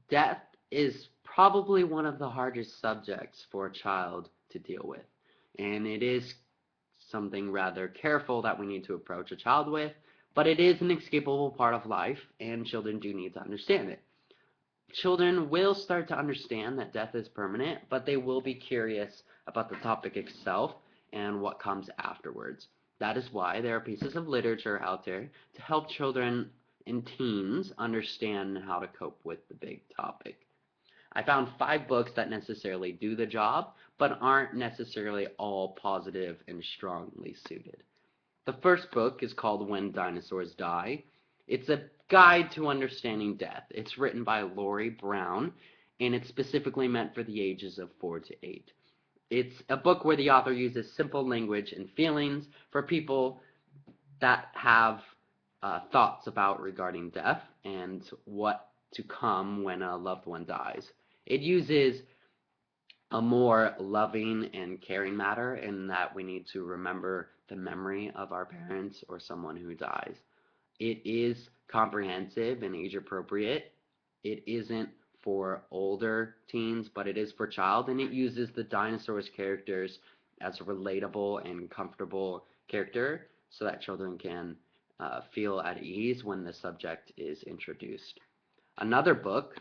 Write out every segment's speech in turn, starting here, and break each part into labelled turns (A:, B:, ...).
A: Death is probably one of the hardest subjects for a child to deal with, and it is something rather careful that we need to approach a child with, but it is an inescapable part of life, and children do need to understand it. Children will start to understand that death is permanent, but they will be curious about the topic itself and what comes afterwards. That is why there are pieces of literature out there to help children and teens understand how to cope with the big topic. I found 5 books that necessarily do the job, but aren't necessarily all positive and strongly suited. The first book is called When Dinosaurs Die. It's a guide to understanding death. It's written by Lori Brown, and it's specifically meant for the ages of 4 to 8. It's a book where the author uses simple language and feelings for people that have thoughts about regarding death and what to come when a loved one dies. It uses a more loving and caring matter in that we need to remember the memory of our parents or someone who dies. It is comprehensive and age appropriate. It isn't for older teens, but it is for child, and it uses the dinosaurs characters as a relatable and comfortable character so that children can feel at ease when the subject is introduced. Another book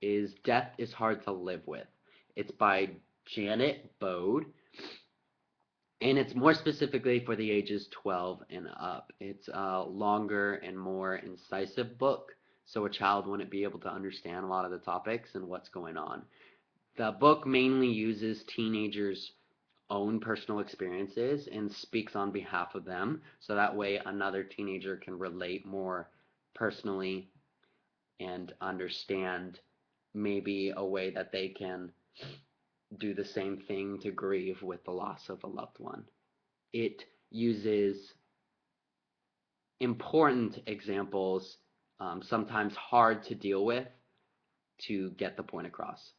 A: is Death is Hard to Live With. It's by Janet Bode, and it's more specifically for the ages 12 and up. It's a longer and more incisive book, so a child wouldn't be able to understand a lot of the topics and what's going on. The book mainly uses teenagers' own personal experiences and speaks on behalf of them, so that way another teenager can relate more personally and understand maybe a way that they can do the same thing to grieve with the loss of a loved one. It uses important examples, sometimes hard to deal with, to get the point across.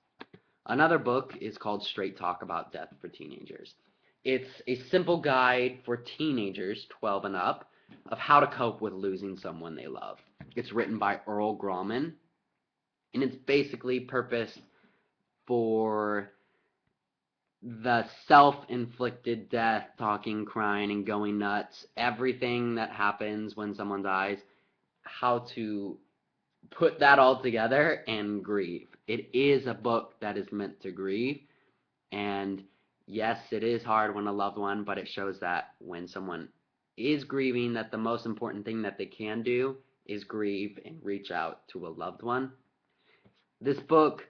A: Another book is called Straight Talk About Death for Teenagers. It's a simple guide for teenagers 12 and up of how to cope with losing someone they love. It's written by Earl Grauman, and it's basically purposed for the self-inflicted death, talking, crying, and going nuts, everything that happens when someone dies, how to put that all together and grieve. It is a book that is meant to grieve, and yes, it is hard when a loved one, but it shows that when someone is grieving, that the most important thing that they can do is grieve and reach out to a loved one. This book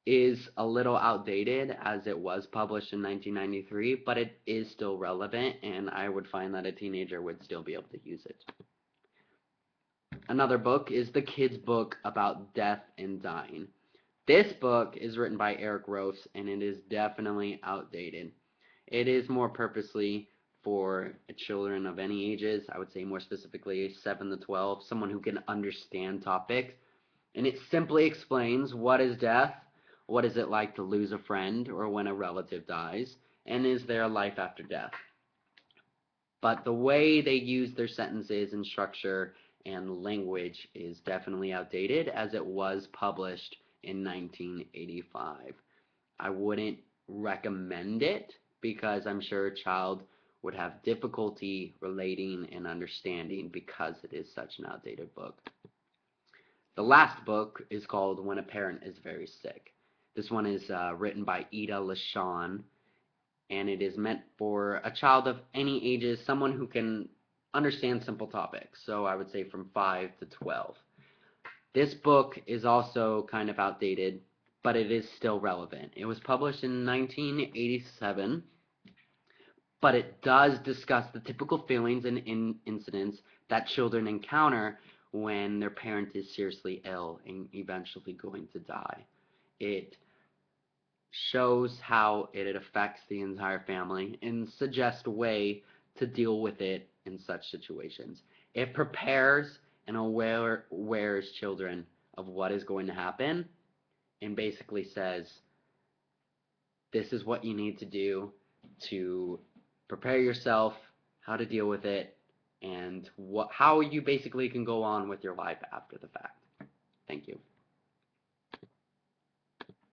A: is a little outdated as it was published in 1993, but it is still relevant, and I would find that a teenager would still be able to use it. Another book is the kids' book about death and dying. This book is written by Eric Rose, and it is definitely outdated. It is more purposely for children of any ages, I would say more specifically 7 to 12, someone who can understand topics. And it simply explains what is death, what is it like to lose a friend or when a relative dies, and is there a life after death. But the way they use their sentences and structure and language is definitely outdated as it was published in 1985. I wouldn't recommend it because I'm sure a child would have difficulty relating and understanding because it is such an outdated book. The last book is called When a Parent is Very Sick. This one is written by Ida LaShawn, and it is meant for a child of any ages, someone who can understand simple topics. So I would say from 5 to 12. This book is also kind of outdated, but it is still relevant. It was published in 1987, but it does discuss the typical feelings and incidents that children encounter when their parent is seriously ill and eventually going to die. It shows how it affects the entire family and suggests a way to deal with it in such situations. It prepares and awares children of what is going to happen and basically says, this is what you need to do to prepare yourself, how to deal with it, and how you basically can go on with your life after the fact. Thank you.